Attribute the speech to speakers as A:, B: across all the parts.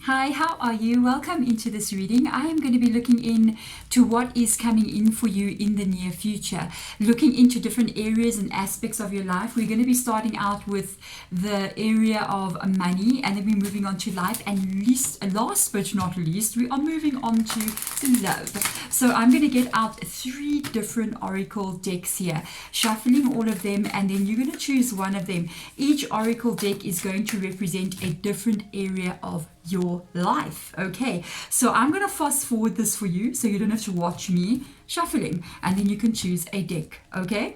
A: Hi, how are you? Welcome into this reading. I am going to be looking in to what is coming in for you in the near future, looking into different areas and aspects of your life. We're going to be starting out with the area of money, and then we're moving on to life, and last but not least, we are moving on to love. So I'm going to get out 3 different oracle decks here, shuffling all of them, and then you're going to choose one of them. Each oracle deck is going to represent a different area of your life. Okay, so I'm going to fast forward this for you so you don't have to watch me shuffling, and then you can choose a deck. Okay,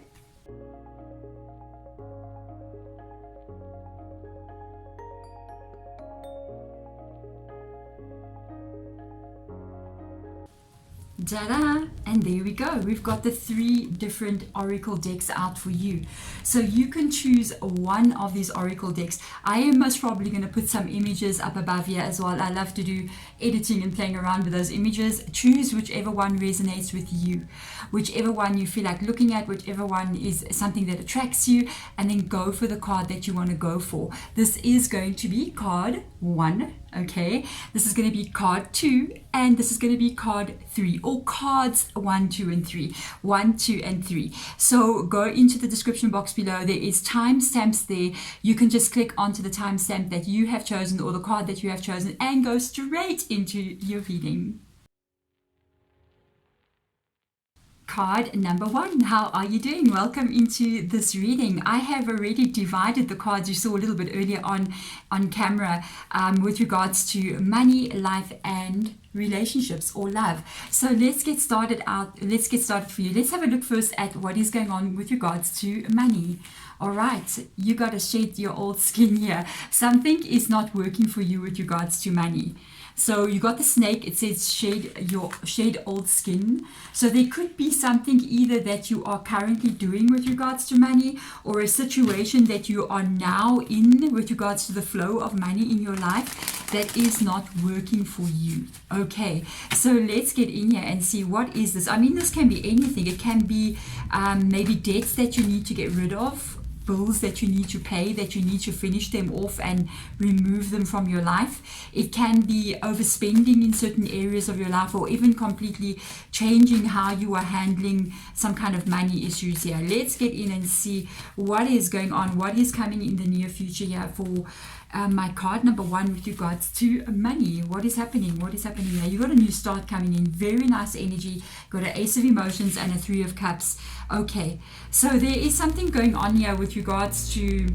A: ta-da! And there we go. We've got the 3 different oracle decks out for you. So you can choose one of these oracle decks. I am most probably going to put some images up above here as well. I love to do editing and playing around with those images. Choose whichever one resonates with you, whichever one you feel like looking at, whichever one is something that attracts you, and then go for the card that you want to go for. This is going to be card 1. Okay, this is going to be card 2, and this is going to be card 3, or cards 1, 2, and 3. 1, 2, and 3. So go into the description box below. There is timestamps there. You can just click onto the timestamp that you have chosen, or the card that you have chosen, and go straight into your reading. Card number 1. How are you doing? Welcome into this reading. I have already divided the cards you saw a little bit earlier on camera with regards to money, life, and relationships or love. So let's get started for you. Let's have a look first at what is going on with regards to money. All right, you got to shed your old skin here. Something is not working for you with regards to money. So you got the snake. It says shed old skin. So there could be something either that you are currently doing with regards to money, or a situation that you are now in with regards to the flow of money in your life that is not working for you. Okay, so let's get in here and see what is this. I mean, this can be anything. It can be maybe debts that you need to get rid of, bills that you need to pay, that you need to finish them off and remove them from your life. It can be overspending in certain areas of your life, or even completely changing how you are handling some kind of money issues here. Let's get in and see what is going on, what is coming in the near future here for my card number 1 with regards to money. What is happening? What is happening here? You got a new start coming in. Very nice energy. Got an Ace of Emotions and a 3 of Cups. Okay, so there is something going on here with regards to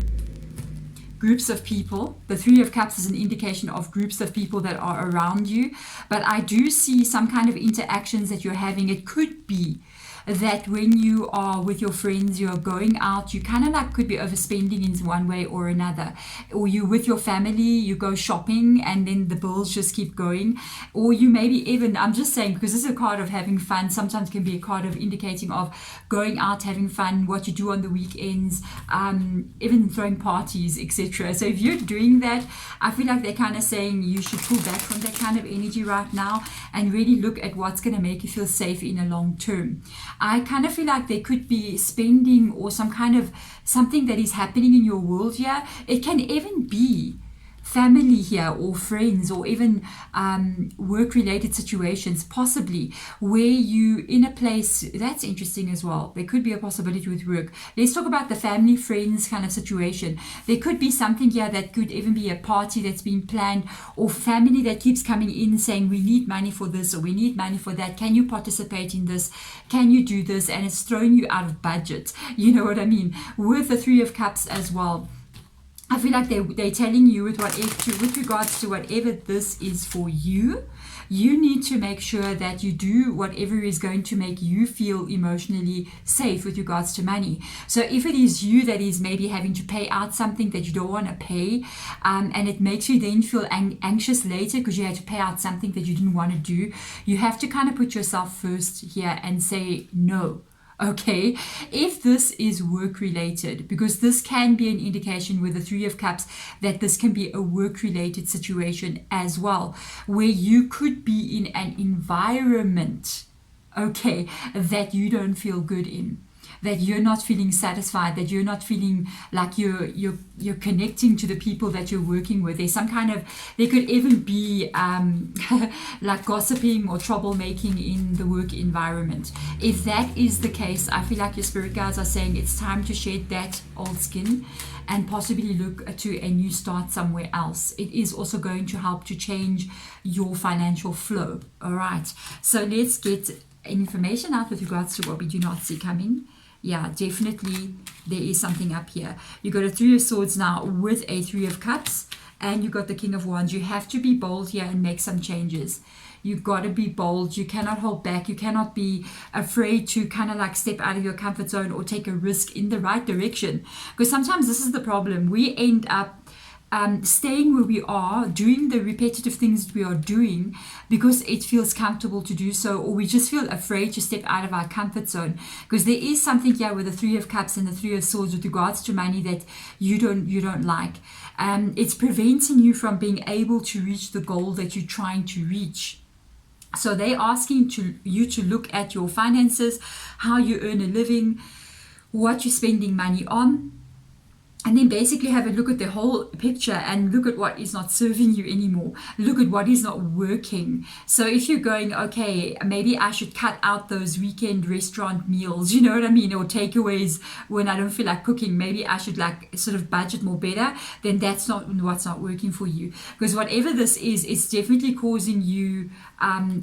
A: groups of people. The 3 of Cups is an indication of groups of people that are around you, but I do see some kind of interactions that you're having. It could be that when you are with your friends, you're going out, you kind of like could be overspending in one way or another, or you with your family, you go shopping and then the bills just keep going, or you maybe even, I'm just saying because this is a card of having fun, sometimes can be a card of indicating of going out, having fun, what you do on the weekends, even throwing parties, etc. So if you're doing that, I feel like they're kind of saying you should pull back from that kind of energy right now and really look at what's going to make you feel safe in a long term. I kind of feel like there could be spending or some kind of something that is happening in your world here. It can even be family here, or friends, or even work-related situations, possibly where you in a place. That's interesting as well. There could be a possibility with work. Let's talk about the family, friends kind of situation. There could be something here that could even be a party that's been planned, or family that keeps coming in saying we need money for this or we need money for that. Can you participate in this? Can you do this? And it's throwing you out of budget. You know what I mean? With the 3 of Cups as well, I feel like they're telling you with regards to whatever this is for you, you need to make sure that you do whatever is going to make you feel emotionally safe with regards to money. So if it is you that is maybe having to pay out something that you don't want to pay, and it makes you then feel anxious later because you had to pay out something that you didn't want to do, you have to kind of put yourself first here and say no. Okay, if this is work related, because this can be an indication with the 3 of Cups that this can be a work related situation as well, where you could be in an environment, okay, that you don't feel good in. that you're not feeling satisfied, that you're not feeling like you're connecting to the people that you're working with. There's some kind of, there could even be like gossiping or troublemaking in the work environment. If that is the case, I feel like your spirit guides are saying it's time to shed that old skin and possibly look to a new start somewhere else. It is also going to help to change your financial flow. All right, so let's get information out with regards to what we do not see coming. Yeah, definitely there is something up here. You got a Three of Swords now with a Three of Cups, and you got the King of Wands. You have to be bold here and make some changes. You've got to be bold. You cannot hold back. You cannot be afraid to kind of like step out of your comfort zone or take a risk in the right direction. Because sometimes this is the problem. We end up staying where we are, doing the repetitive things that we are doing because it feels comfortable to do so, or we just feel afraid to step out of our comfort zone. Because there is something here with the Three of Cups and the Three of Swords with regards to money that you don't like. It's preventing you from being able to reach the goal that you're trying to reach. So they're asking you to look at your finances, how you earn a living, what you're spending money on, and then basically have a look at the whole picture and look at what is not serving you anymore. Look at what is not working. So if you're going, okay, maybe I should cut out those weekend restaurant meals, you know what I mean, or takeaways when I don't feel like cooking, maybe I should like sort of budget more better, then that's not what's not working for you. Because whatever this is, it's definitely causing you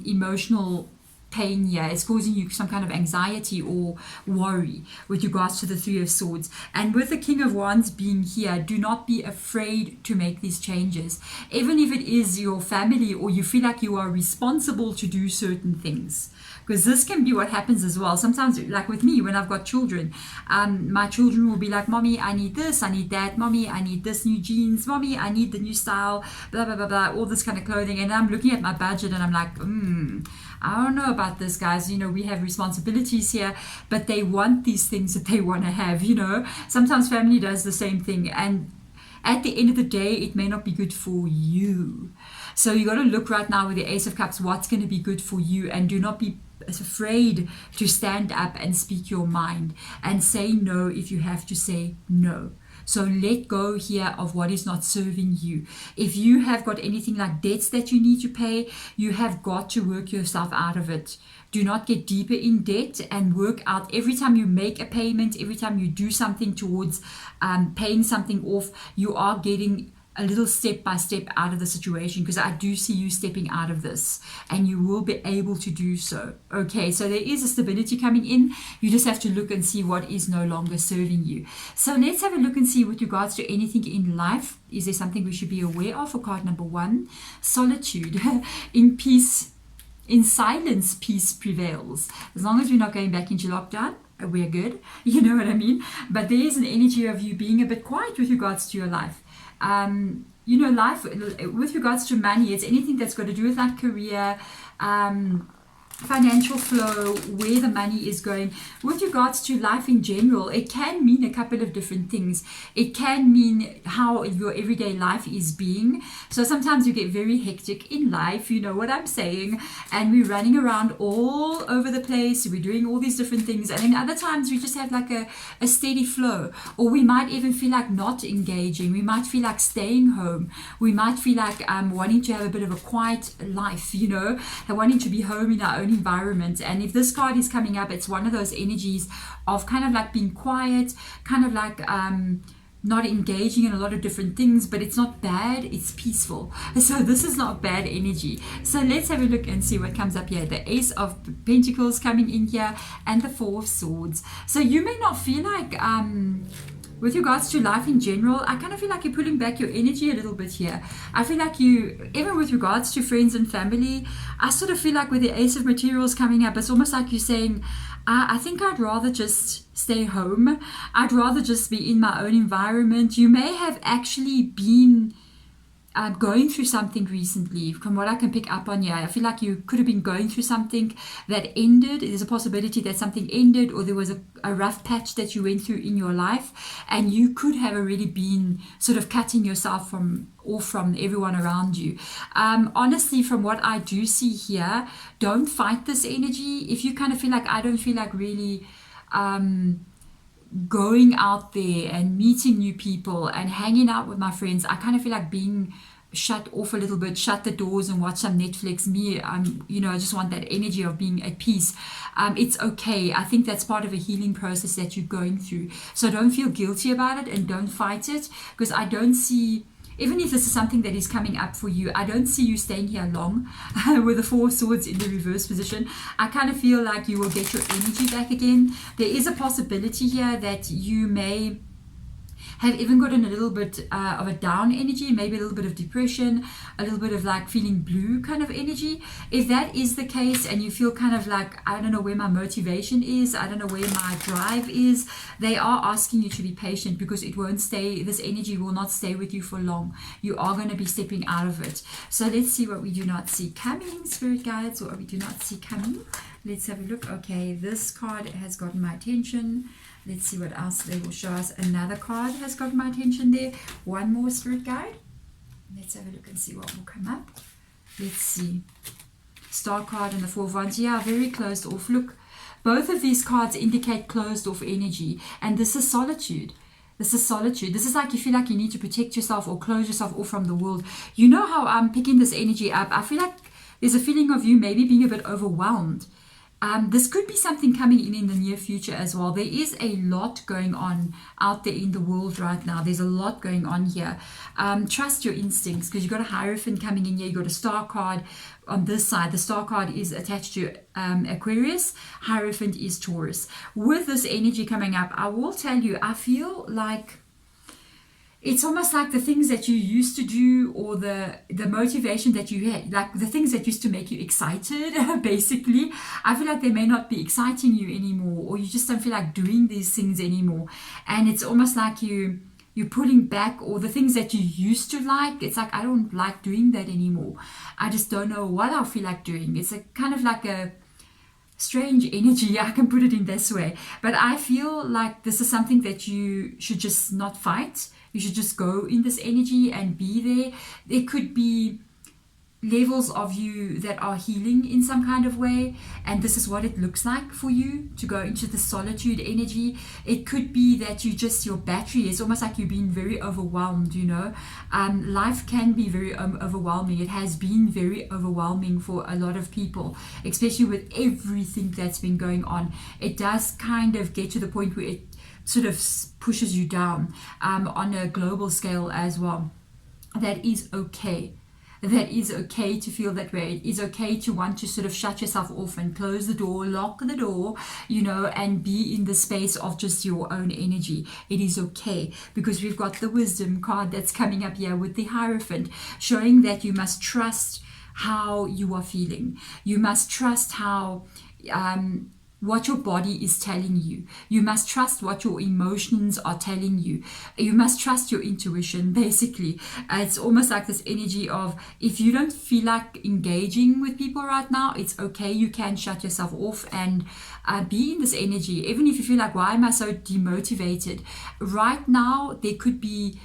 A: emotional pain here. It's causing you some kind of anxiety or worry with regards to the Three of Swords. And with the King of Wands being here, do not be afraid to make these changes, even if it is your family or you feel like you are responsible to do certain things. Because this can be what happens as well. Sometimes, like with me, when I've got children, my children will be like, Mommy, I need this, I need that. Mommy, I need this new jeans. Mommy, I need the new style, blah, blah, blah, blah, all this kind of clothing. And I'm looking at my budget and I'm like, I don't know about this, guys. You know, we have responsibilities here, but they want these things that they want to have, you know. Sometimes family does the same thing. And at the end of the day, it may not be good for you. So you got to look right now with the Ace of Cups, what's going to be good for you, and do not be afraid to stand up and speak your mind and say no if you have to say no. So let go here of what is not serving you. If you have got anything like debts that you need to pay, you have got to work yourself out of it. Do not get deeper in debt, and work out every time you make a payment, every time you do something towards paying something off, you are getting a little step by step out of the situation, because I do see you stepping out of this and you will be able to do so. Okay, so there is a stability coming in. You just have to look and see what is no longer serving you. So let's have a look and see with regards to anything in life. Is there something we should be aware of for card number 1? Solitude. In peace, in silence, peace prevails. As long as we're not going back into lockdown, we're good. You know what I mean? But there is an energy of you being a bit quiet with regards to your life. You know, life with regards to money, it's anything that's got to do with like career, financial flow, where the money is going. With regards to life in general, it can mean a couple of different things. It can mean how your everyday life is being. So sometimes you get very hectic in life, you know what I'm saying, and we're running around all over the place, we're doing all these different things, and then other times we just have like a steady flow, or we might even feel like not engaging, we might feel like staying home, we might feel like wanting to have a bit of a quiet life, you know, and wanting to be home in our own environment. And if this card is coming up, it's one of those energies of kind of like being quiet, kind of like not engaging in a lot of different things, but it's not bad, it's peaceful. So this is not bad energy. So let's have a look and see what comes up here. The Ace of Pentacles coming in here, and the Four of Swords. So you may not feel like with regards to life in general, I kind of feel like you're pulling back your energy a little bit here. I feel like you, even with regards to friends and family, I sort of feel like with the Ace of Materials coming up, it's almost like you're saying, I think I'd rather just stay home. I'd rather just be in my own environment. You may have actually been going through something recently, from what I can pick up on here. I feel like you could have been going through something that ended. There's a possibility that something ended, or there was a rough patch that you went through in your life, and you could have already been sort of cutting yourself from everyone around you. Honestly, from what I do see here, don't fight this energy. If you kind of feel like, I don't feel like really going out there and meeting new people and hanging out with my friends. I kind of feel like being shut off a little bit, shut the doors and watch some Netflix. I just want that energy of being at peace. It's okay. I think that's part of a healing process that you're going through. So don't feel guilty about it and don't fight it, because I don't see, even if this is something that is coming up for you, I don't see you staying here long with the 4 swords in the reverse position. I kind of feel like you will get your energy back again. There is a possibility here that you may have even gotten a little bit of a down energy, maybe a little bit of depression, a little bit of like feeling blue kind of energy. If that is the case and you feel kind of like, I don't know where my motivation is, I don't know where my drive is, they are asking you to be patient, because it won't stay, this energy will not stay with you for long. You are going to be stepping out of it. So let's see what we do not see coming, spirit guides, or what we do not see coming. Let's have a look. Okay, this card has gotten my attention. Let's see what else they will show us. Another card has got my attention there. One more spirit guide. Let's have a look and see what will come up. Let's see. Star card and the 4 of Wands. Yeah, very closed off. Look, both of these cards indicate closed off energy. And this is solitude. This is solitude. This is like you feel like you need to protect yourself or close yourself off from the world. You know how I'm picking this energy up? I feel like there's a feeling of you maybe being a bit overwhelmed. This could be something coming in the near future as well. There is a lot going on out there in the world right now. There's a lot going on here. Trust your instincts, because you've got a Hierophant coming in here. You've got a Star card on this side. The Star card is attached to Aquarius. Hierophant is Taurus. With this energy coming up, I will tell you, I feel like it's almost like the things that you used to do, or the motivation that you had, like the things that used to make you excited, basically. I feel like they may not be exciting you anymore, or you just don't feel like doing these things anymore. And it's almost like you're pulling back, or the things that you used to like, it's like, I don't like doing that anymore. I just don't know what I feel like doing. It's a kind of like a strange energy, I can put it in this way. But I feel like this is something that you should just not fight. You should just go in this energy and be there. There could be levels of you that are healing in some kind of way, and this is what it looks like for you to go into the solitude energy. It could be that your battery is almost like you've been very overwhelmed. Life can be very overwhelming. It has been very overwhelming for a lot of people, especially with everything that's been going on. It does kind of get to the point where it sort of pushes you down on a global scale as well. That is okay. That is okay to feel that way. It is okay to want to sort of shut yourself off and close the door, lock the door, and be in the space of just your own energy. It is okay, because we've got the Wisdom card that's coming up here with the Hierophant, showing that you must trust how you are feeling. You must trust how what your body is telling you. You must trust what your emotions are telling you. You must trust your intuition, basically. It's almost like this energy of, if you don't feel like engaging with people right now, it's okay. You can shut yourself off and be in this energy. Even if you feel like, why am I so demotivated? Right now, there could be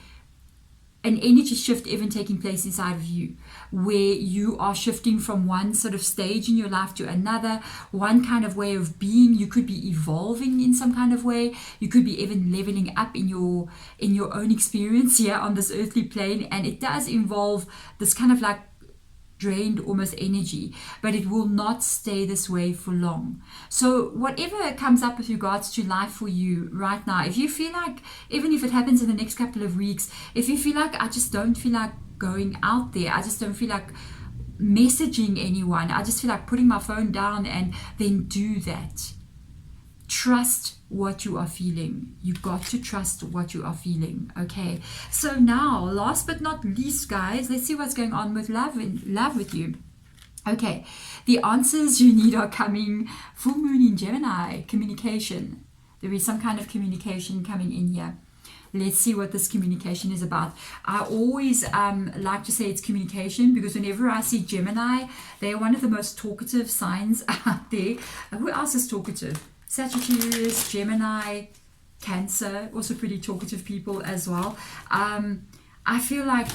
A: an energy shift even taking place inside of you, where you are shifting from one sort of stage in your life to another, one kind of way of being. You could be evolving in some kind of way. You could be even leveling up in your own experience here on this earthly plane. And it does involve this kind of like drained almost energy, but it will not stay this way for long. So whatever comes up with regards to life for you right now, if you feel like, even if it happens in the next couple of weeks, if you feel like, I just don't feel like going out there, I just don't feel like messaging anyone, I just feel like putting my phone down, and then do that. Trust what you are feeling. You got to trust what you are feeling. Okay, so now last but not least, guys, let's see what's going on with love with you. Okay, the answers you need are coming. Full moon in Gemini, communication. There is some kind of communication coming in here. Let's see what this communication is about. I always like to say it's communication, because whenever I see Gemini, they are one of the most talkative signs out there. Who else is talkative? Sagittarius, Gemini, Cancer, also pretty talkative people as well. I feel like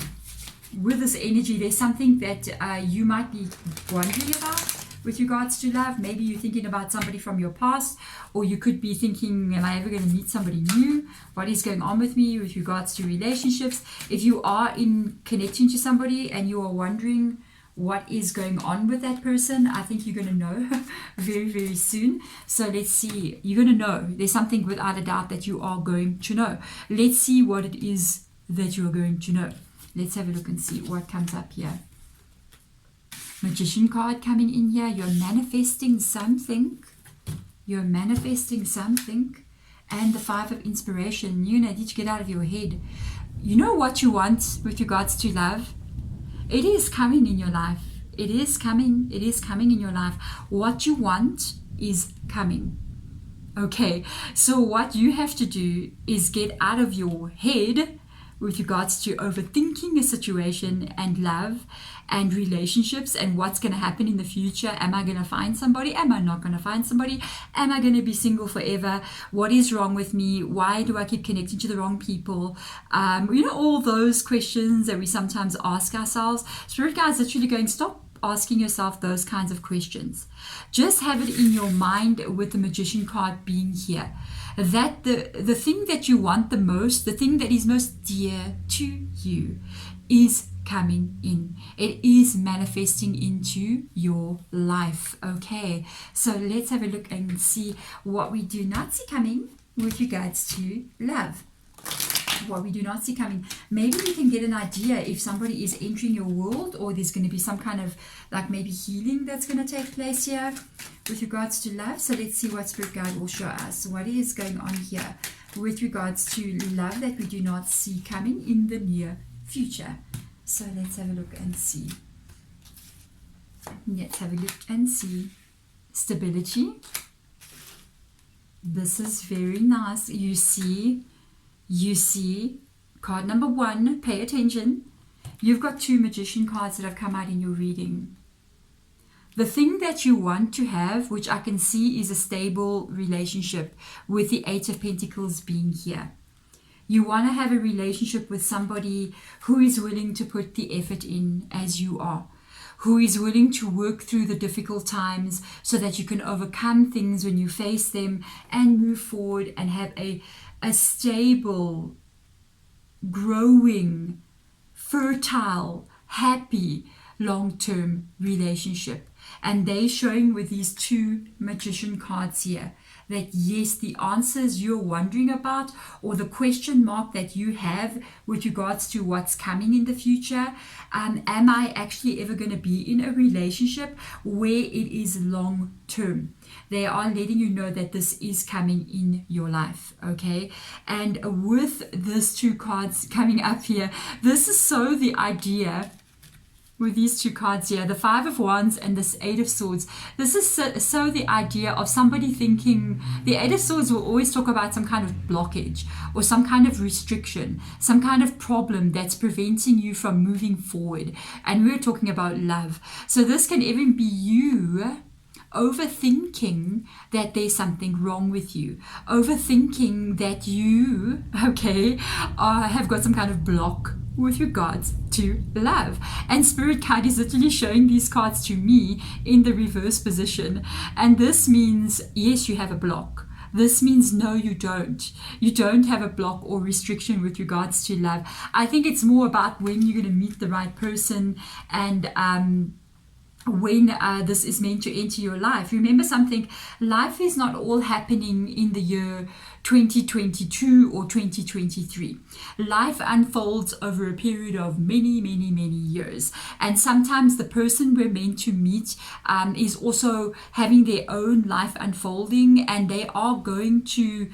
A: with this energy, there's something that you might be wondering about with regards to love. Maybe you're thinking about somebody from your past, or you could be thinking, am I ever going to meet somebody new? What is going on with me with regards to relationships? If you are in connecting to somebody and you are wondering what is going on with that person, I think you're going to know very, very soon. So let's see. You're going to know. There's something without a doubt that you are going to know. Let's see what it is that you are going to know. Let's have a look and see what comes up here. Magician card coming in here. You're manifesting something. You're manifesting something. And the 5 of inspiration. You need to get out of your head. You know what you want with regards to love? It is coming in your life. It is coming. It is coming in your life. What you want is coming. Okay, so what you have to do is get out of your head with regards to overthinking a situation and love and relationships and what's going to happen in the future. Am I going to find somebody? Am I not going to find somebody? Am I going to be single forever? What is wrong with me? Why do I keep connecting to the wrong people? All those questions that we sometimes ask ourselves. Spirit guides literally going, stop asking yourself those kinds of questions. Just have it in your mind with the Magician card being here, that the thing that you want the most, the thing that is most dear to you, is coming in. It is manifesting into your life. Okay, so let's have a look and see what we do not see coming with regards to love. What we do not see coming. Maybe you can get an idea if somebody is entering your world, or there's going to be some kind of like maybe healing that's going to take place here with regards to love. So let's see what Spirit Guide will show us. What is going on here with regards to love that we do not see coming in the near future. So let's have a look and see. Let's have a look and see. Stability. This is very nice. You see card number 1, pay attention. You've got 2 Magician cards that have come out in your reading. The thing that you want to have, which I can see, is a stable relationship, with the 8 of Pentacles being here. You want to have a relationship with somebody who is willing to put the effort in as you are, who is willing to work through the difficult times so that you can overcome things when you face them and move forward and have a stable, growing, fertile, happy, long-term relationship. And they're showing with these 2 Magician cards here that yes, the answers you're wondering about, or the question mark that you have with regards to what's coming in the future, am I actually ever going to be in a relationship where it is long term? They are letting you know that this is coming in your life, okay? And with these 2 cards coming up here, this is so the idea with these 2 cards here, the 5 of Wands and this 8 of Swords. This is so the idea of somebody thinking, the 8 of Swords will always talk about some kind of blockage or some kind of restriction, some kind of problem that's preventing you from moving forward. And we're talking about love. So this can even be you overthinking that there's something wrong with you, overthinking that you, okay, have got some kind of block with regards to love. And Spirit Guide is literally showing these cards to me in the reverse position. And this means, yes, you have a block. This means no, you don't. You don't have a block or restriction with regards to love. I think it's more about when you're going to meet the right person and when this is meant to enter your life. Remember something, life is not all happening in the year 2022 or 2023. Life unfolds over a period of many, many, many years. And sometimes the person we're meant to meet is also having their own life unfolding, and they are going to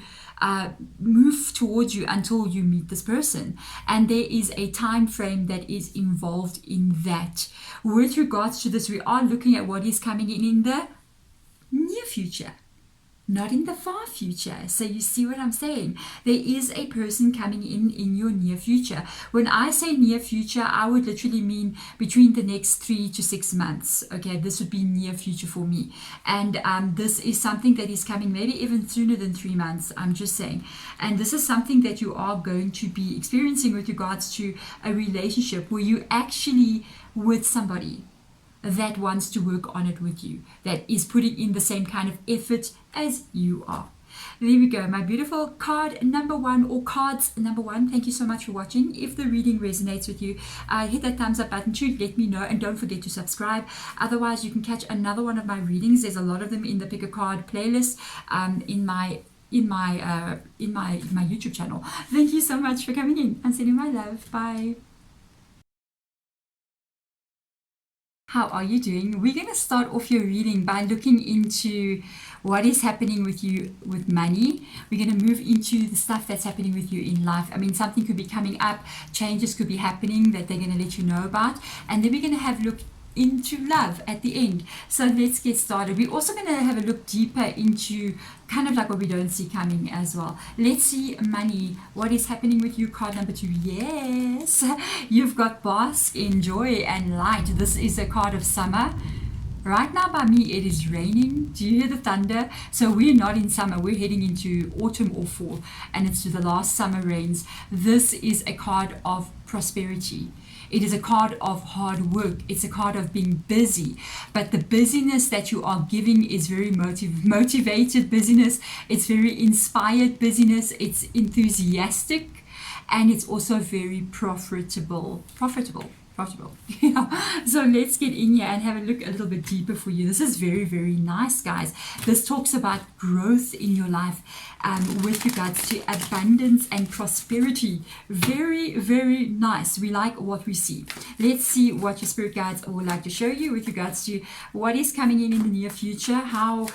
A: move towards you until you meet this person. And there is a time frame that is involved in that. With regards to this, we are looking at what is coming in the near future, not in the far future. So you see what I'm saying? There is a person coming in your near future. When I say near future, I would literally mean between the next 3 to 6 months. Okay, this would be near future for me. And this is something that is coming maybe even sooner than 3 months, I'm just saying. And this is something that you are going to be experiencing with regards to a relationship where you actually with somebody that wants to work on it with you, that is putting in the same kind of effort as you are. There we go, my beautiful card number one, or cards number one. Thank you so much for watching. If the reading resonates with you, hit that thumbs up button to let me know, and don't forget to subscribe. Otherwise, you can catch another one of my readings. There's a lot of them in the Pick a Card playlist in my YouTube channel. Thank you so much for coming in. I'm sending my love. Bye. How are you doing? We're going to start off your reading by looking into what is happening with you with money. We're going to move into the stuff that's happening with you in life. I mean, something could be coming up, changes could be happening that they're going to let you know about. And then we're going to have a look into love at the end. So let's get started. We're also going to have a look deeper into kind of like what we don't see coming as well. Let's see money. What is happening with you? Card number 2. Yes, you've got bask in joy and light. This is a card of summer. Right now by me it is raining. Do you hear the thunder? So we're not in summer, we're heading into autumn or fall, and it's to the last summer rains. This is a card of prosperity. It is a card of hard work. It's a card of being busy. But the busyness that you are giving is very motivated busyness. It's very inspired busyness. It's enthusiastic. And it's also very profitable. Yeah. So let's get in here and have a look a little bit deeper for you. This is very, very nice, guys. This talks about growth in your life with regards to abundance and prosperity. Very, very nice. We like what we see. Let's see what your spirit guides would like to show you with regards to what is coming in the near future, how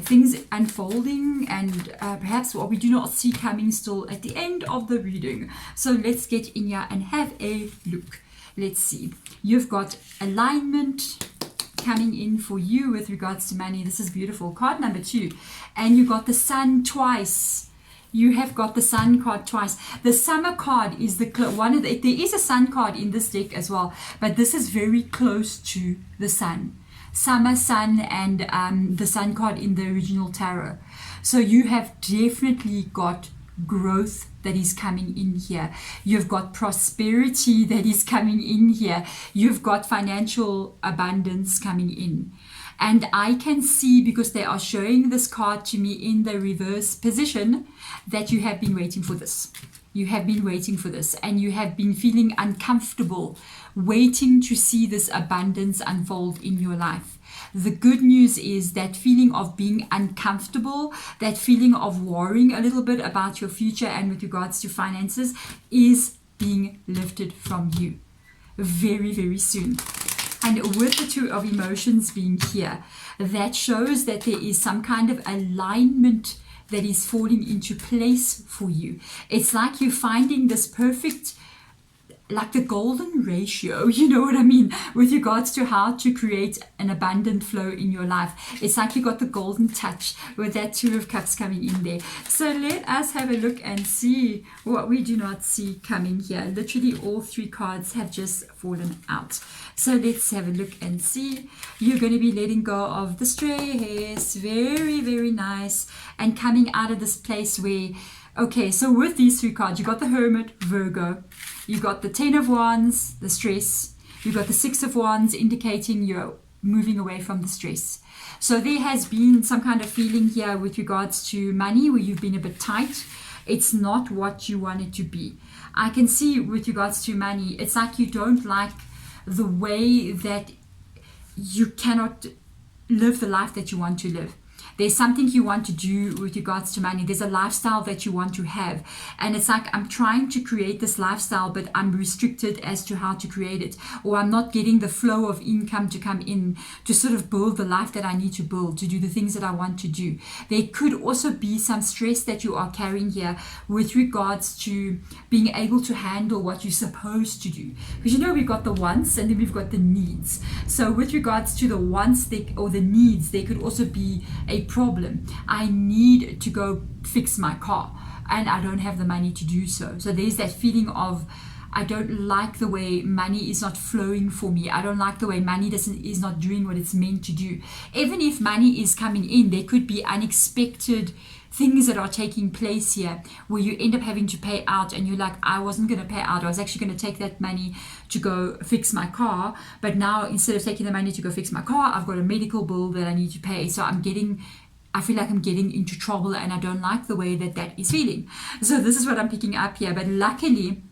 A: things unfolding, and perhaps what we do not see coming still at the end of the reading. So let's get in here and have a look. Let's see. You've got alignment coming in for you with regards to money. This is beautiful. Card number 2. And you got the sun twice. You have got the sun card twice. The summer card is the one of the, there is a sun card in this deck as well, but this is very close to the sun. Summer, sun, and the sun card in the original tarot. So you have definitely got growth that is coming in here. You've got prosperity that is coming in here. You've got financial abundance coming in. And I can see, because they are showing this card to me in the reverse position, that you have been waiting for this. You have been waiting for this, and you have been feeling uncomfortable, waiting to see this abundance unfold in your life. The good news is that feeling of being uncomfortable, that feeling of worrying a little bit about your future and with regards to finances, is being lifted from you very, very soon. And with the 2 of emotions being here, that shows that there is some kind of alignment that is falling into place for you. It's like you're finding this perfect, like the golden ratio, you know what I mean, with regards to how to create an abundant flow in your life. It's like you got the golden touch with that 2 of cups coming in there. So let us have a look and see what we do not see coming here. Literally all 3 cards have just fallen out. So let's have a look and see. You're going to be letting go of the stray hairs. Very, very nice. And coming out of this place where, okay, so with these 3 cards, you got the Hermit, Virgo. You got the 10 of Wands, the stress. You got the 6 of Wands, indicating you're moving away from the stress. So there has been some kind of feeling here with regards to money where you've been a bit tight. It's not what you want it to be. I can see with regards to money, it's like you don't like the way that you cannot live the life that you want to live. There's something you want to do with regards to money. There's a lifestyle that you want to have. And it's like, I'm trying to create this lifestyle, but I'm restricted as to how to create it. Or I'm not getting the flow of income to come in to sort of build the life that I need to build, to do the things that I want to do. There could also be some stress that you are carrying here with regards to being able to handle what you're supposed to do. Because you know, we've got the wants and then we've got the needs. So with regards to the wants or the needs, there could also be a problem. I need to go fix my car and I don't have the money to do so. So there's that feeling of, I don't like the way money is not flowing for me. I don't like the way money is not doing what it's meant to do. Even if money is coming in, there could be unexpected things that are taking place here where you end up having to pay out, and you're like, I wasn't going to pay out. I was actually going to take that money to go fix my car. But now instead of taking the money to go fix my car, I've got a medical bill that I need to pay. So I feel like I'm getting into trouble, and I don't like the way that is feeling. So this is what I'm picking up here. But luckily,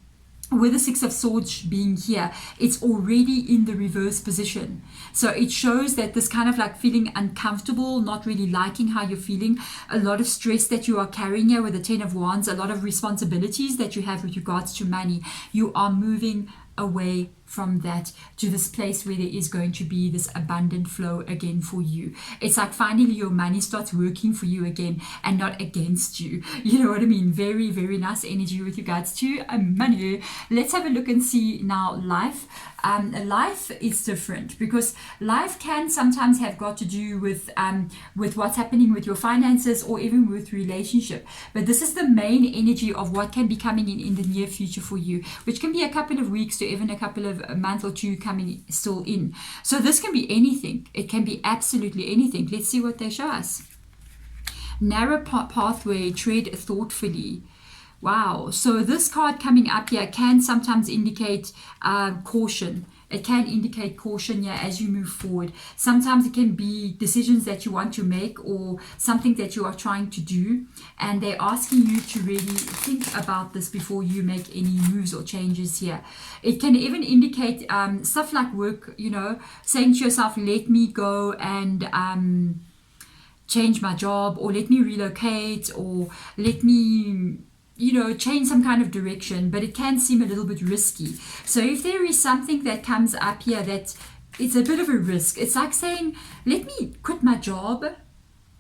A: with the Six of Swords being here, it's already in the reverse position. So it shows that this kind of like feeling uncomfortable, not really liking how you're feeling, a lot of stress that you are carrying here with the Ten of Wands, a lot of responsibilities that you have with regards to money. You are moving away from that to this place where there is going to be this abundant flow again for you. It's like finally your money starts working for you again and not against you. You know what I mean? Very, very nice energy with regards to money. Let's have a look and see now life. Life is different, because life can sometimes have got to do with what's happening with your finances or even with relationship. But this is the main energy of what can be coming in the near future for you, which can be a couple of weeks to even a couple of a month or two coming still in. So this can be anything. It can be absolutely anything. Let's see what they show us. Narrow pathway, tread thoughtfully. Wow. So this card coming up here can sometimes indicate caution. It can indicate caution here as you move forward. Sometimes it can be decisions that you want to make or something that you are trying to do, and they're asking you to really think about this before you make any moves or changes here. It can even indicate stuff like work, you know, saying to yourself, let me go and change my job, or let me relocate, or let me, you know, change some kind of direction. But it can seem a little bit risky. So if there is something that comes up here that it's a bit of a risk, it's like saying, let me quit my job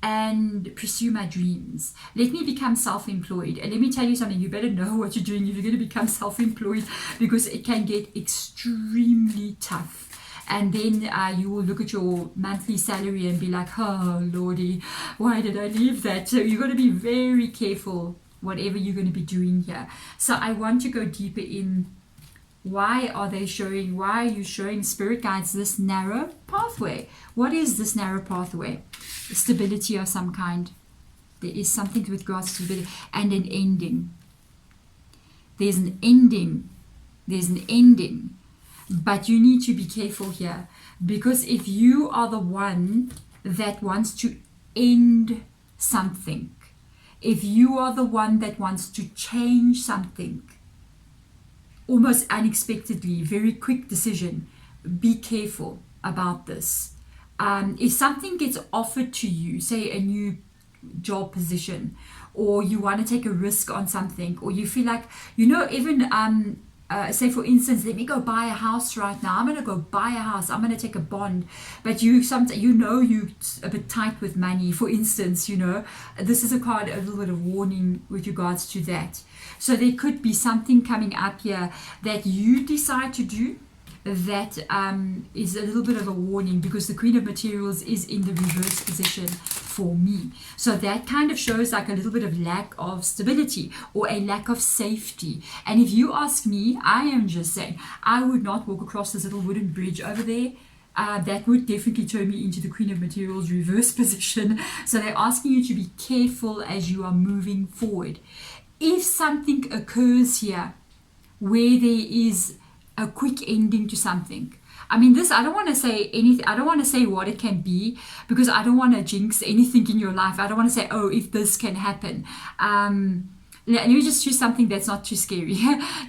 A: and pursue my dreams. Let me become self-employed. And let me tell you something, you better know what you're doing if you're going to become self-employed, because it can get extremely tough. And then you will look at your monthly salary and be like, oh lordy, why did I leave that? So you've got to be very careful whatever you're going to be doing here. So I want to go deeper in, why are you showing spirit guides this narrow pathway? What is this narrow pathway? Stability of some kind. There is something with regards to stability and an ending. There's an ending. But you need to be careful here, because if you are the one that wants to end something, if you are the one that wants to change something, almost unexpectedly, very quick decision, be careful about this. If something gets offered to you, say a new job position, or you want to take a risk on something, or you feel like, you know, even say for instance, let me go buy a house right now. I'm going to go buy a house. I'm going to take a bond. But you're a bit tight with money. For instance, you know, this is a card, a little bit of warning with regards to that. So there could be something coming up here that you decide to do that is a little bit of a warning, because the Queen of Materials is in the reverse position for me. So that kind of shows like a little bit of lack of stability or a lack of safety. And if you ask me, I am just saying, I would not walk across this little wooden bridge over there. That would definitely turn me into the Queen of Materials reverse position. So they're asking you to be careful as you are moving forward. If something occurs here where there is a quick ending to something, I mean, this, I don't want to say anything, I don't want to say what it can be, because I don't want to jinx anything in your life. I don't want to say, oh, if this can happen. Let me just choose something that's not too scary.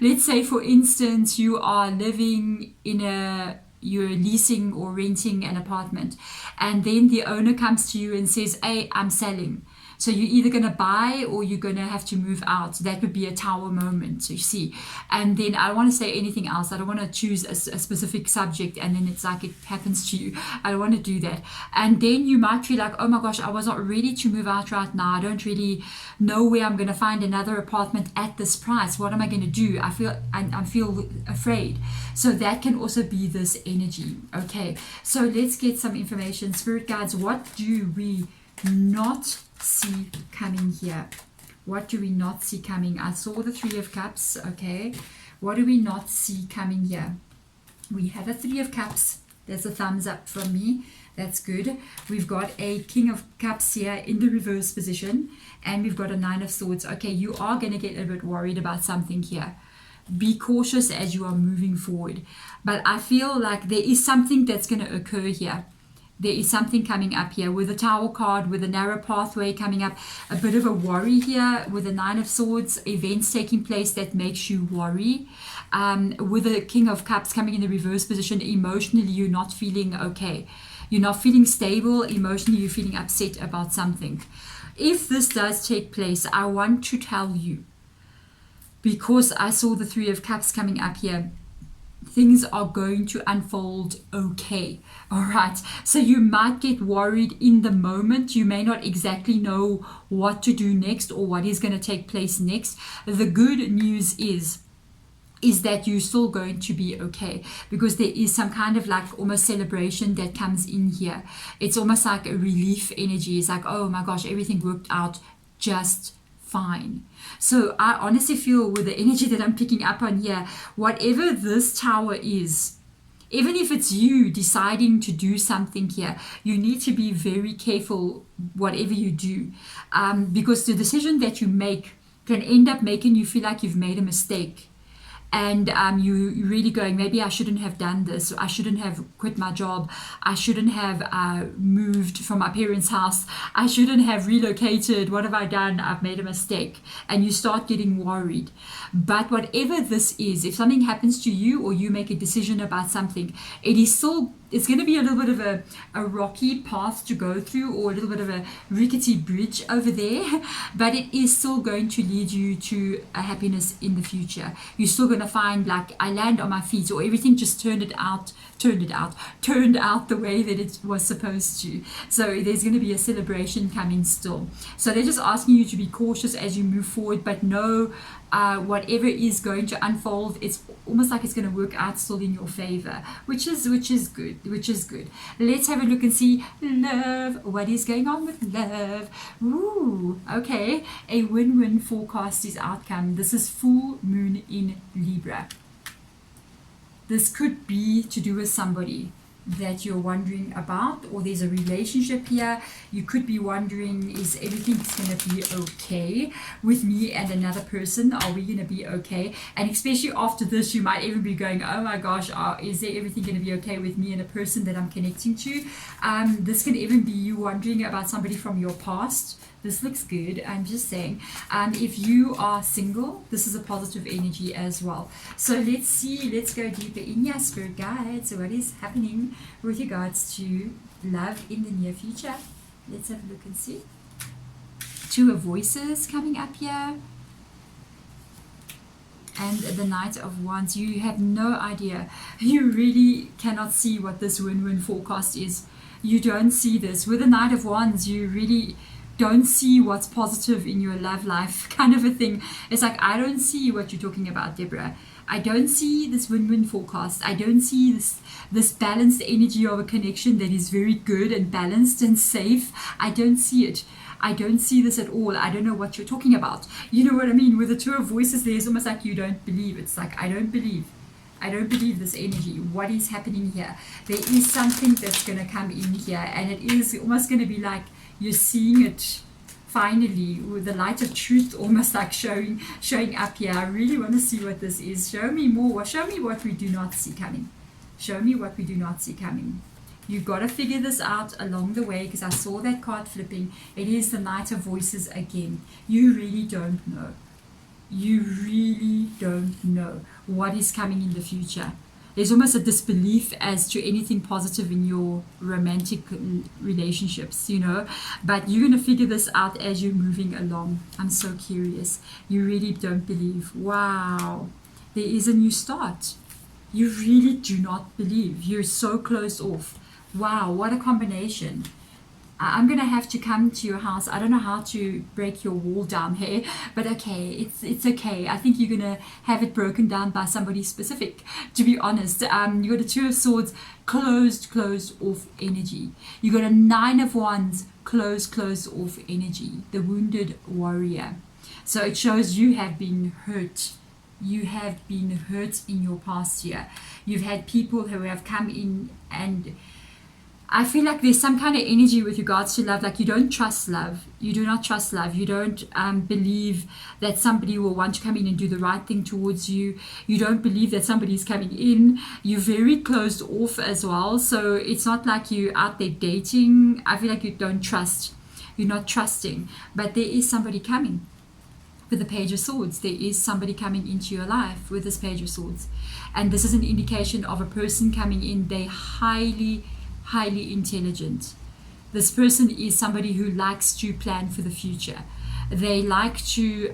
A: Let's say, for instance, you are living you're leasing or renting an apartment, and then the owner comes to you and says, hey, I'm selling. So you're either going to buy or you're going to have to move out. That would be a tower moment, so you see. And then I don't want to say anything else. I don't want to choose a specific subject and then it's like it happens to you. I don't want to do that. And then you might feel like, oh my gosh, I was not ready to move out right now. I don't really know where I'm going to find another apartment at this price. What am I going to do? I feel afraid. So that can also be this energy. Okay, so let's get some information. Spirit guides, what do we not see coming here? What do we not see coming? I saw the Three of Cups. Okay, what do we not see coming here? We have a Three of Cups. That's a thumbs up from me. That's good. We've got a King of Cups here in the reverse position, and we've got a Nine of Swords. Okay, you are going to get a bit worried about something here. Be cautious as you are moving forward. But I feel like there is something that's going to occur here. There is something coming up here with the Tower card, with a narrow pathway coming up, a bit of a worry here with the Nine of Swords, events taking place that makes you worry. With the King of Cups coming in the reverse position, emotionally you're not feeling okay. You're not feeling stable. Emotionally you're feeling upset about something. If this does take place, I want to tell you, because I saw the Three of Cups coming up here, things are going to unfold okay. All right, so you might get worried in the moment. You may not exactly know what to do next or what is going to take place next. The good news is that you're still going to be okay, because there is some kind of like almost celebration that comes in here. It's almost like a relief energy. It's like, oh my gosh, everything worked out just fine. So I honestly feel with the energy that I'm picking up on here, whatever this Tower is, even if it's you deciding to do something here, you need to be very careful whatever you do, because the decision that you make can end up making you feel like you've made a mistake. And you really going, maybe I shouldn't have done this. I shouldn't have quit my job. I shouldn't have moved from my parents' house. I shouldn't have relocated. What have I done? I've made a mistake. And you start getting worried. But whatever this is, if something happens to you or you make a decision about something, it's going to be a little bit of a rocky path to go through, or a little bit of a rickety bridge over there, but it is still going to lead you to a happiness in the future. You're still going to find, like, I land on my feet, or everything just turned out the way that it was supposed to. So there's going to be a celebration coming still. So they're just asking you to be cautious as you move forward, but know whatever is going to unfold, it's almost like it's going to work out still in your favor, which is good. Let's have a look and see love. What is going on with love? Ooh, okay. A win-win forecast is outcome. This is full moon in Libra. This could be to do with somebody that you're wondering about, or there's a relationship here. You could be wondering, is everything going to be okay with me and another person? Are we going to be okay? And especially after this, you might even be going, oh my gosh, is there everything going to be okay with me and a person that I'm connecting to? This can even be you wondering about somebody from your past. This looks good. I'm just saying, if you are single, this is a positive energy as well. So let's go deeper in your spirit guides. So what is happening with regards to love in the near future? Let's have a look and see. Two of Voices coming up here. And the Knight of Wands. You have no idea. You really cannot see what this win-win forecast is. You don't see this. With the Knight of Wands, you really don't see what's positive in your love life, kind of a thing. It's like, I don't see what you're talking about, Deborah. I don't see this win-win forecast. I don't see this balanced energy of a connection that is very good and balanced and safe. I don't see it. I don't see this at all. I don't know what you're talking about. You know what I mean? With the Two of Voices, there's almost like you don't believe. It's like, I don't believe this energy. What is happening here? There is something that's going to come in here, and it is almost going to be like you're seeing it finally with the light of truth almost like showing up here. I really want to see what this is. Show me more. Show me what we do not see coming. Show me what we do not see coming. You've got to figure this out along the way, because I saw that card flipping. It is the Knight of Voices again. You really don't know. You really don't know what is coming in the future. There's almost a disbelief as to anything positive in your romantic relationships, you know. But you're going to figure this out as you're moving along. I'm so curious. You really don't believe. Wow. There is a new start. You really do not believe. You're so closed off. Wow, what a combination. I'm going to have to come to your house. I don't know how to break your wall down here, but okay, it's okay. I think you're going to have it broken down by somebody specific, to be honest. You got a Two of Swords, closed off energy. You got a Nine of Wands, closed off energy, the wounded warrior. So it shows you have been hurt you have been hurt in your past year. You've had people who have come in, and I feel like there's some kind of energy with regards to love. Like you don't trust love. You do not trust love. You don't believe that somebody will want to come in and do the right thing towards you. You don't believe that somebody is coming in. You're very closed off as well. So it's not like you're out there dating. I feel like you don't trust. You're not trusting. But there is somebody coming with the Page of Swords. There is somebody coming into your life with this Page of Swords. And this is an indication of a person coming in. They highly intelligent. This person is somebody who likes to plan for the future. They like to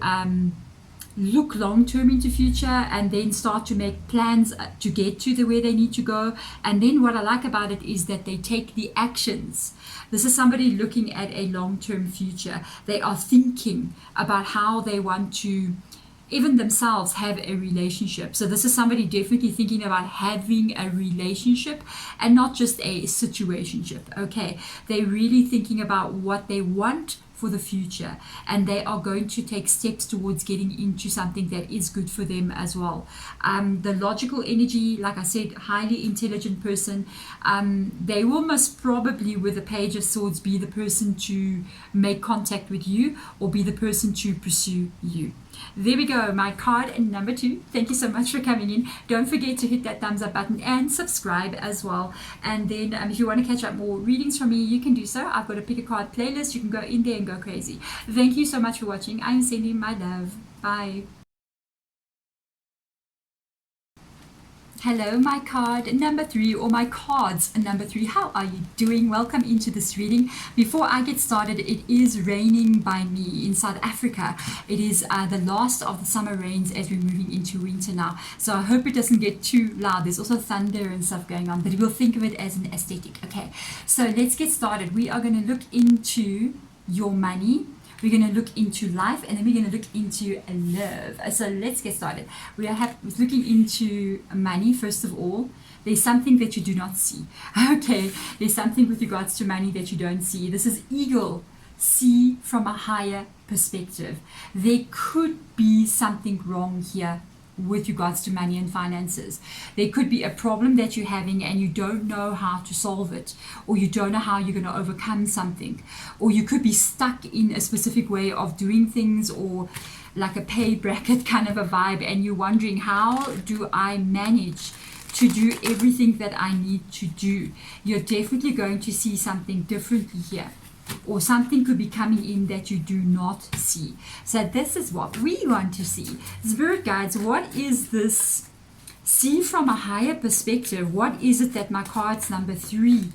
A: look long term into future and then start to make plans to get to the where they need to go. And then what I like about it is that they take the actions. This is somebody looking at a long term future. They are thinking about how they want to even themselves have a relationship. So this is somebody definitely thinking about having a relationship and not just a situationship. Okay, they're really thinking about what they want for the future, and they are going to take steps towards getting into something that is good for them as well. The logical energy, like I said, highly intelligent person. They will most probably, with the Page of Swords, be the person to make contact with you or be the person to pursue you. There we go, my card number 2. Thank you so much for coming in. Don't forget to hit that thumbs up button and subscribe as well. And then if you want to catch up more readings from me, you can do so. I've got a pick a card playlist. You can go in there and go crazy. Thank you so much for watching. I'm sending my love. Bye. Hello, my card number 3, or my cards number 3. How are you doing? Welcome into this reading. Before I get started, it is raining by me in South Africa. It is the last of the summer rains as we're moving into winter now. So I hope it doesn't get too loud. There's also thunder and stuff going on, but we'll think of it as an aesthetic. Okay, so let's get started. We are going to look into your money. We're going to look into life, and then we're going to look into love. So let's get started. We are looking into money, first of all. There's something that you do not see. Okay, there's something with regards to money that you don't see. This is Eagle. See from a higher perspective. There could be something wrong here with regards to money and finances. There could be a problem that you're having and you don't know how to solve it, or you don't know how you're going to overcome something, or you could be stuck in a specific way of doing things, or like a pay bracket kind of a vibe, and you're wondering, how do I manage to do everything that I need to do? You're definitely going to see something differently here, or something could be coming in that you do not see. So this is what we want to see. Spirit guides, what is this? See from a higher perspective. What is it that my cards number 3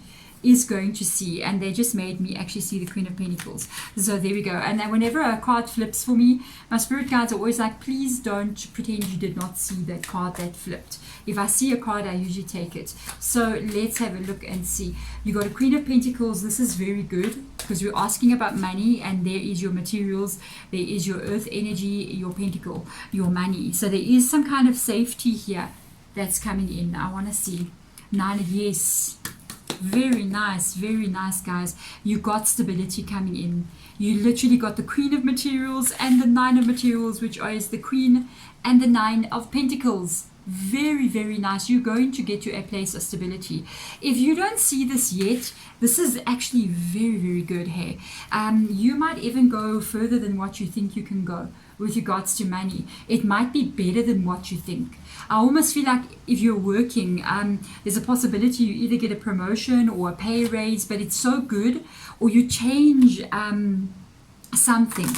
A: is going to see? And they just made me actually see the Queen of Pentacles. So there we go. And then whenever a card flips for me, my spirit guides are always like, please don't pretend you did not see that card that flipped. If I see a card, I usually take it. So let's have a look and see. You got a Queen of Pentacles. This is very good because we're asking about money, and there is your materials, there is your earth energy, your pentacle, your money. So there is some kind of safety here that's coming in. I want to see. 9 of yes. Very nice, guys. You got stability coming in. You literally got the Queen of Materials and the 9 of Materials, which is the Queen and the 9 of Pentacles. Very nice. You're going to get to a place of stability. If you don't see this yet, this is actually very good. Hey, you might even go further than what you think you can go with regards to money. It might be better than what you think. I almost feel like if you're working, there's a possibility you either get a promotion or a pay raise, but it's so good, or you change something,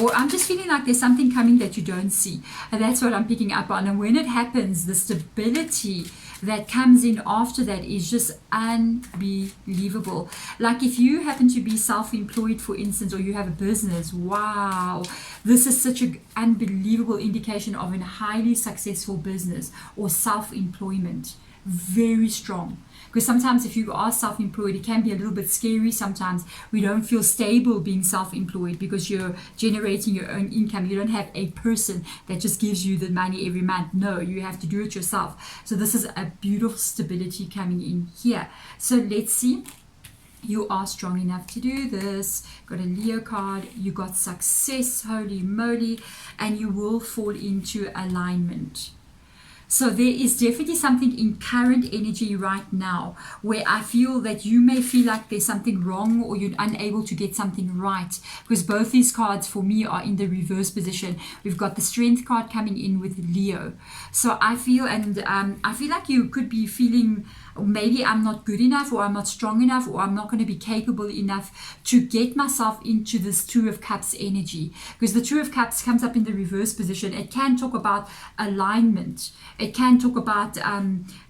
A: or I'm just feeling like there's something coming that you don't see, and that's what I'm picking up on. And when it happens, the stability that comes in after that is just unbelievable. Like if you happen to be self-employed, for instance, or you have a business, wow, this is such an unbelievable indication of a highly successful business or self-employment. Very strong. Because sometimes if you are self-employed, it can be a little bit scary. Sometimes we don't feel stable being self-employed because you're generating your own income. You don't have a person that just gives you the money every month. No, you have to do it yourself. So this is a beautiful stability coming in here. So let's see. You are strong enough to do this. Got a Leo card. You got success, holy moly, and you will fall into alignment. So there is definitely something in current energy right now where I feel that you may feel like there's something wrong or you're unable to get something right, because both these cards for me are in the reverse position. We've got the Strength card coming in with Leo. So I feel, and I feel like you could be feeling, maybe I'm not good enough, or I'm not strong enough, or I'm not going to be capable enough to get myself into this Two of Cups energy, because the Two of Cups comes up in the reverse position. It can talk about alignment. It can talk about,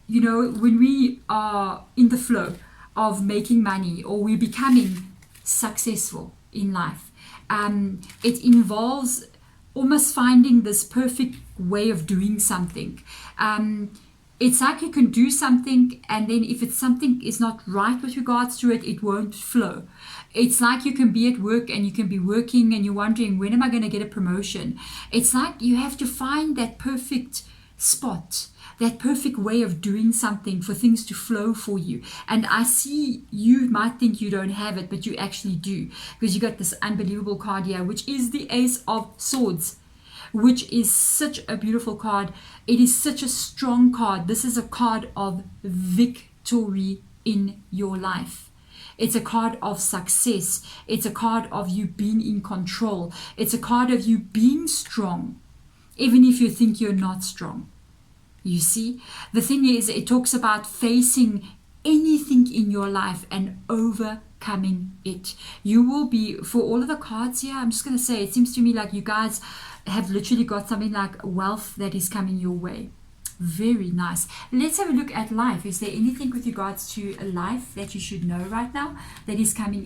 A: when we are in the flow of making money or we're becoming successful in life. It involves almost finding this perfect way of doing something. It's like you can do something, and then if it's something is not right with regards to it, it won't flow. It's like you can be at work and you can be working and you're wondering, when am I going to get a promotion? It's like you have to find that perfect spot, that perfect way of doing something for things to flow for you. And I see you might think you don't have it, but you actually do, because you got this unbelievable card here, which is the Ace of Swords, which is such a beautiful card. It is such a strong card. This is a card of victory in your life. It's a card of success. It's a card of you being in control. It's a card of you being strong, even if you think you're not strong. You see, the thing is, it talks about facing anything in your life and overcoming it. You will be, for all of the cards here, I'm just going to say, it seems to me like you guys have literally got something like wealth that is coming your way. Very nice. Let's have a look at life. Is there anything with regards to a life that you should know right now that is coming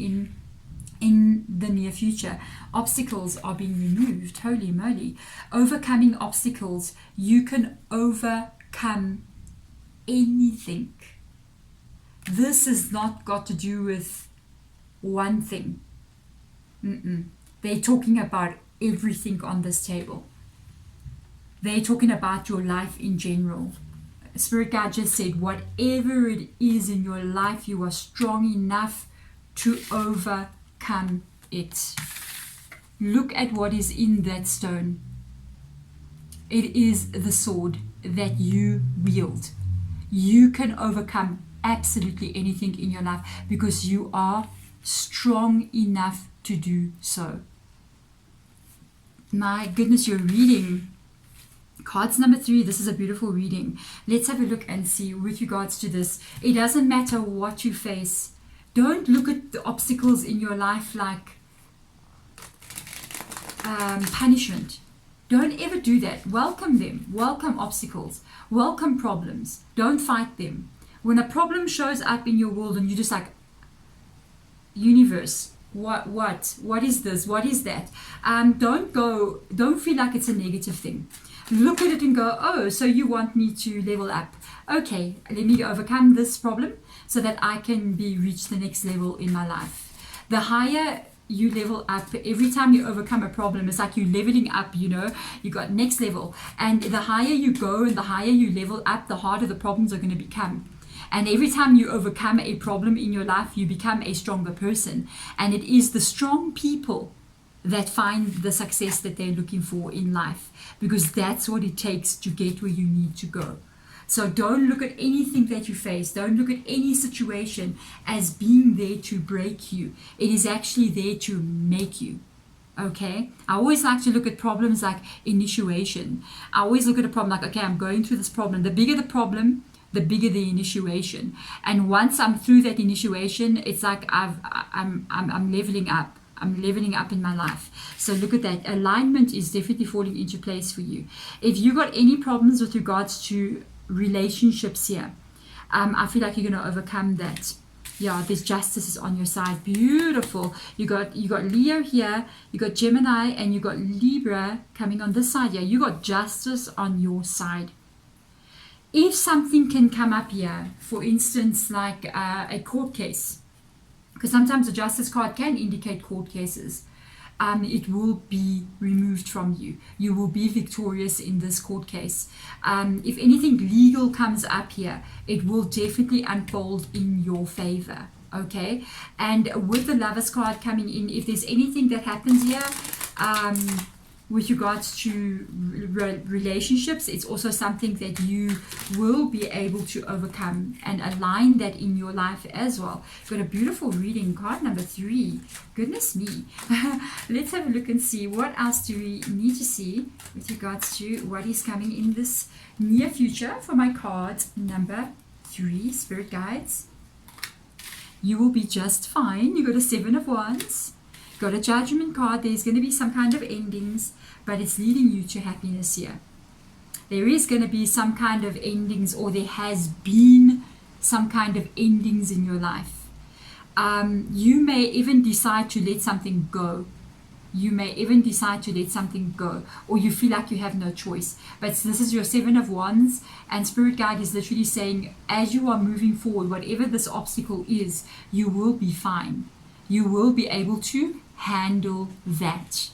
A: in the near future? Obstacles are being removed. Holy moly. Overcoming obstacles. You can overcome anything. This has not got to do with one thing. They're talking about everything on this table. They're talking about your life in general. Spirit guide just said, whatever it is in your life, you are strong enough to overcome it. Look at what is in that stone. It is the sword that you wield. You can overcome absolutely anything in your life because you are strong enough to do so. My goodness, you're reading cards number 3. This is a beautiful reading. Let's have a look and see with regards to this. It doesn't matter what you face. Don't look at the obstacles in your life like punishment. Don't ever do that. Welcome them. Welcome obstacles. Welcome problems. Don't fight them. When a problem shows up in your world and you're just like, universe, what is this? What is that? Don't feel like it's a negative thing. Look at it and go, oh, so you want me to level up. Okay, let me overcome this problem so that I can reach the next level in my life. The higher you level up, every time you overcome a problem, it's like you're leveling up, you got next level. And the higher you go and the higher you level up, the harder the problems are going to become. And every time you overcome a problem in your life, you become a stronger person. And it is the strong people that find the success that they're looking for in life, because that's what it takes to get where you need to go. So don't look at anything that you face. Don't look at any situation as being there to break you. It is actually there to make you. Okay? I always like to look at problems like initiation. I always look at a problem like, okay, I'm going through this problem. The bigger the problem, the bigger the initiation. And once I'm through that initiation, it's like I'm leveling up. I'm leveling up in my life. So look at that. Alignment is definitely falling into place for you. If you got any problems with regards to relationships here, I feel like you're going to overcome that. Yeah, this justice is on your side. Beautiful. You got Leo here, you got Gemini, and you got Libra coming on this side here. You got justice on your side. If something can come up here, for instance, like a court case, because sometimes the justice card can indicate court cases, it will be removed from you. You will be victorious in this court case. If anything legal comes up here, it will definitely unfold in your favor. Okay, and with the Lovers card coming in, if there's anything that happens here with regards to relationships, it's also something that you will be able to overcome and align that in your life as well. Got a beautiful reading, card number 3. Goodness me. Let's have a look and see what else do we need to see with regards to what is coming in this near future for my card number 3, Spirit Guides. You will be just fine. You got a 7 of Wands. Got a Judgment card. There's going to be some kind of endings, but it's leading you to happiness here. There is going to be some kind of endings, or there has been some kind of endings in your life. You may even decide to let something go. You may even decide to let something go, or you feel like you have no choice. But this is your 7 of Wands, and Spirit Guide is literally saying, as you are moving forward, whatever this obstacle is, you will be fine. You will be able to handle that.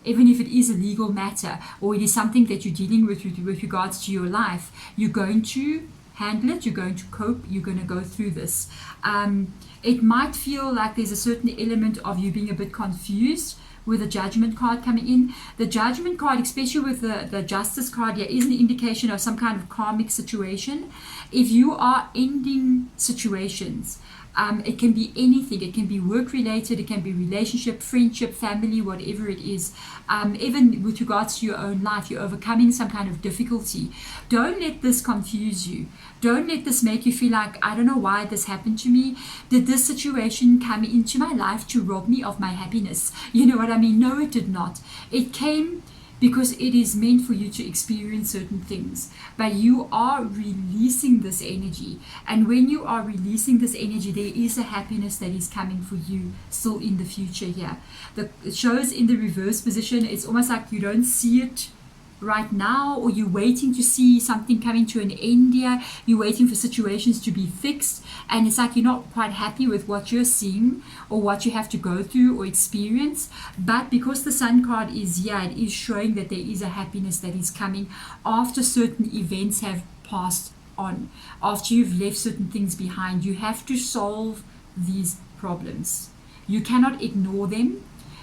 A: Even if it is a legal matter, or it is something that you're dealing with regards to your life, you're going to handle it, you're going to cope, you're going to go through this. It might feel like there's a certain element of you being a bit confused with the Judgment card coming in. The Judgment card, especially with the Justice card here, is an indication of some kind of karmic situation. If you are ending situations, it can be anything. It can be work related, it can be relationship, friendship, family, whatever it is. Even with regards to your own life, you're overcoming some kind of difficulty. Don't let this confuse you. Don't let this make you feel like, I don't know why this happened to me. Did this situation come into my life to rob me of my happiness? You know what I mean? No, it did not. It came because it is meant for you to experience certain things, but you are releasing this energy, and when you are releasing this energy, there is a happiness that is coming for you still in the future here. It shows in the reverse position. It's almost like you don't see it right now, or you're waiting to see something coming to an end here. You're waiting for situations to be fixed, and it's like you're not quite happy with what you're seeing or what you have to go through or experience. But because the Sun card is here, it is showing that there is a happiness that is coming after certain events have passed on, after you've left certain things behind. You have to solve these problems. You cannot ignore them.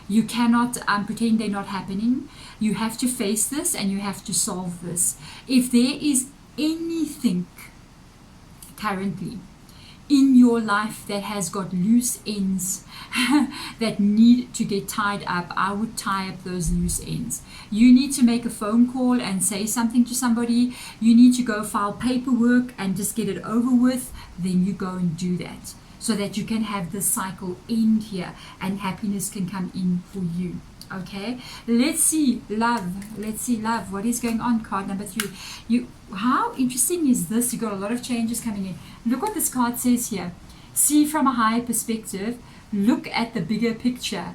A: You cannot pretend they're not happening. You have to face this, and you have to solve this. If there is anything currently in your life that has got loose ends that need to get tied up, I would tie up those loose ends. You need to make a phone call and say something to somebody. You need to go file paperwork and just get it over with. Then you go and do that, so that you can have this cycle end here and happiness can come in for you. Okay, let's see love. Let's see love. What is going on? Card number 3. How interesting is this? You got a lot of changes coming in. Look what this card says here. See from a higher perspective. Look at the bigger picture.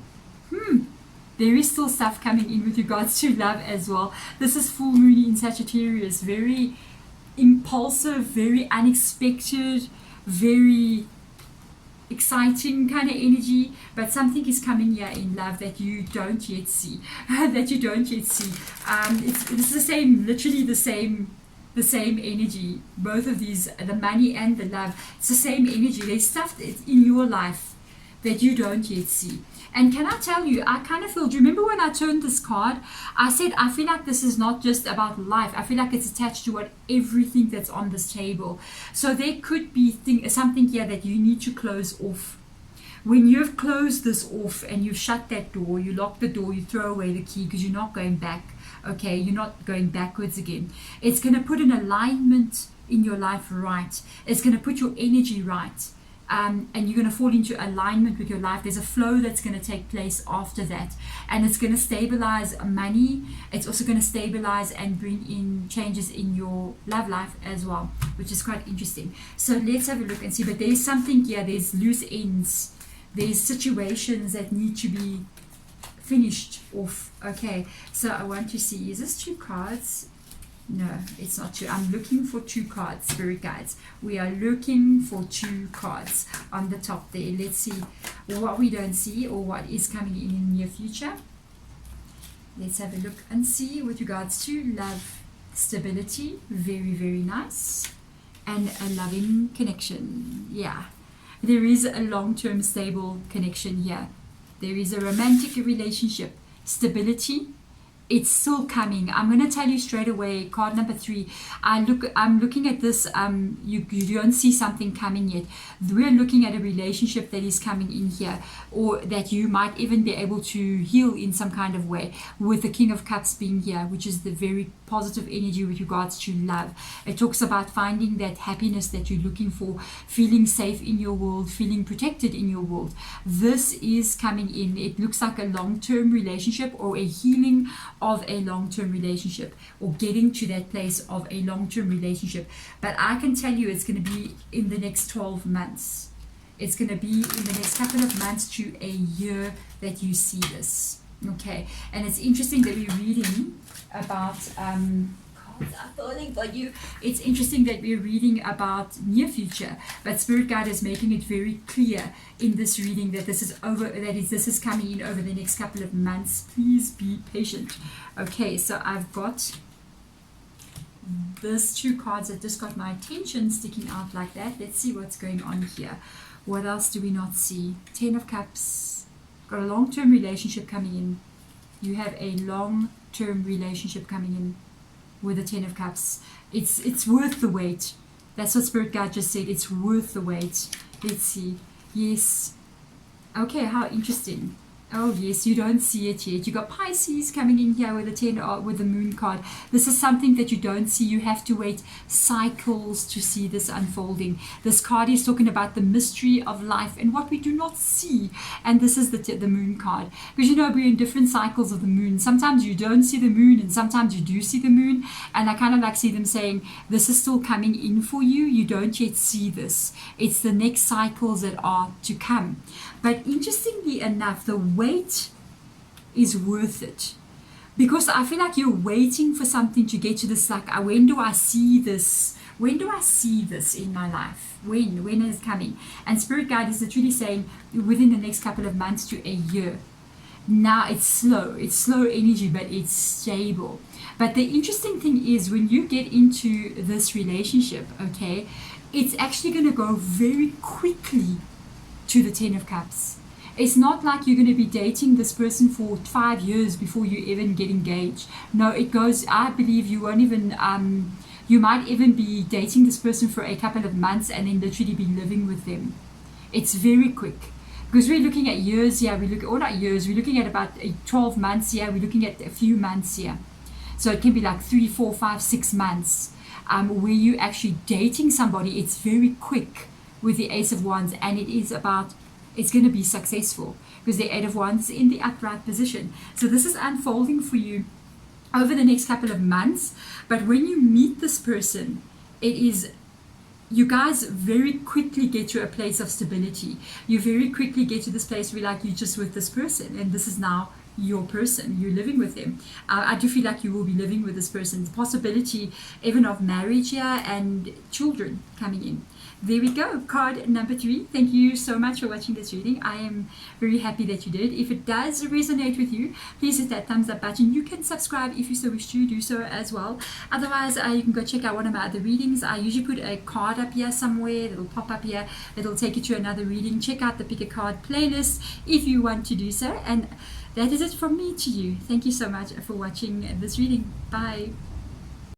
A: There is still stuff coming in with regards to love as well. This is full moon in Sagittarius. Very impulsive, very unexpected, very exciting kind of energy, but something is coming here in love that you don't yet see. This is the same, literally the same energy. Both of these, the money and the love, it's the same energy. There's stuff that's in your life that you don't yet see. And can I tell you, I kind of feel, do you remember when I turned this card, I said, I feel like this is not just about life. I feel like it's attached to everything that's on this table. So there could be something here that you need to close off. When you've closed this off and you've shut that door, you lock the door, you throw away the key because you're not going back. Okay, you're not going backwards again. It's going to put an alignment in your life right. It's going to put your energy right. And you're going to fall into alignment with your life. There's a flow that's going to take place after that, and it's going to stabilize money. It's also going to stabilize and bring in changes in your love life as well, which is quite interesting. So let's have a look and see. But there's something here. There's loose ends. There's situations that need to be finished off. Okay, so I want to see, is this 2 cards? No, it's not 2. I'm looking for 2 cards, Spirit Guides. We are looking for 2 cards on the top there. Let's see what we don't see or what is coming in the near future. Let's have a look and see with regards to love, stability, very, very nice, and a loving connection. Yeah. There is a long-term stable connection here. There is a romantic relationship, stability. It's still coming. I'm going to tell you straight away, card number 3. I'm looking at this. You don't see something coming yet. We're looking at a relationship that is coming in here, or that you might even be able to heal in some kind of way, with the King of Cups being here, which is the very positive energy with regards to love. It talks about finding that happiness that you're looking for, feeling safe in your world, feeling protected in your world. This is coming in. It looks like a long-term relationship, or a healing of a long-term relationship, or getting to that place of a long-term relationship. But I can tell you it's going to be in the next 12 months. It's going to be in the next couple of months to a year that you see this. Okay, and it's interesting that we're reading about it's interesting that we're reading about near future, but Spirit Guide is making it very clear in this reading that this is coming in over the next couple of months. Please be patient. Okay, so I've got these 2 cards that just got my attention sticking out like that. Let's see what's going on here. What else do we not see? 10 of Cups. Got a long-term relationship coming in. You have a long-term relationship coming in with the 10 of Cups. It's worth the wait. That's what Spirit Guide just said. It's worth the wait. Let's see. Yes. Okay, how interesting. Oh yes, you don't see it yet. You got Pisces coming in here with the 10, with the Moon card. This is something that you don't see. You have to wait cycles to see this unfolding. This card is talking about the mystery of life and what we do not see. And this is the Moon card. Because you know, we're in different cycles of the moon. Sometimes you don't see the moon, and sometimes you do see the moon. And I kind of like see them saying, this is still coming in for you. You don't yet see this. It's the next cycles that are to come. But interestingly enough, the wait is worth it, because I feel like you're waiting for something to get to this, like, when do I see this? When do I see this in my life? When is it coming? And Spirit Guide is literally saying within the next couple of months to a year. Now it's slow energy, but it's stable. But the interesting thing is, when you get into this relationship, okay, it's actually going to go very quickly to the 10 of Cups. It's not like you're going to be dating this person for 5 years before you even get engaged. No, it goes, I believe you won't even, you might even be dating this person for a couple of months and then literally be living with them. It's very quick. Because we're looking at years here, or not years, we're looking at about 12 months here, we're looking at a few months here. So it can be like 3, 4, 5, 6 months where you're actually dating somebody. It's very quick with the Ace of Wands, and it's going to be successful because the 8 of Wands is in the upright position. So this is unfolding for you over the next couple of months. But when you meet this person, you guys very quickly get to a place of stability. You very quickly get to this place where, like, you're just with this person, and this is now your person. You're living with them. I do feel like you will be living with this person. The possibility even of marriage here and children coming in. There we go, card number 3. Thank you so much for watching this reading. I am very happy that you did. If it does resonate with you, please hit that thumbs up button. You can subscribe if you so wish to do so as well. Otherwise, you can go check out one of my other readings. I usually put a card up here somewhere. It'll pop up here. It'll take you to another reading. Check out the Pick a Card playlist if you want to do so. And that is it from me to you. Thank you so much for watching this reading. Bye.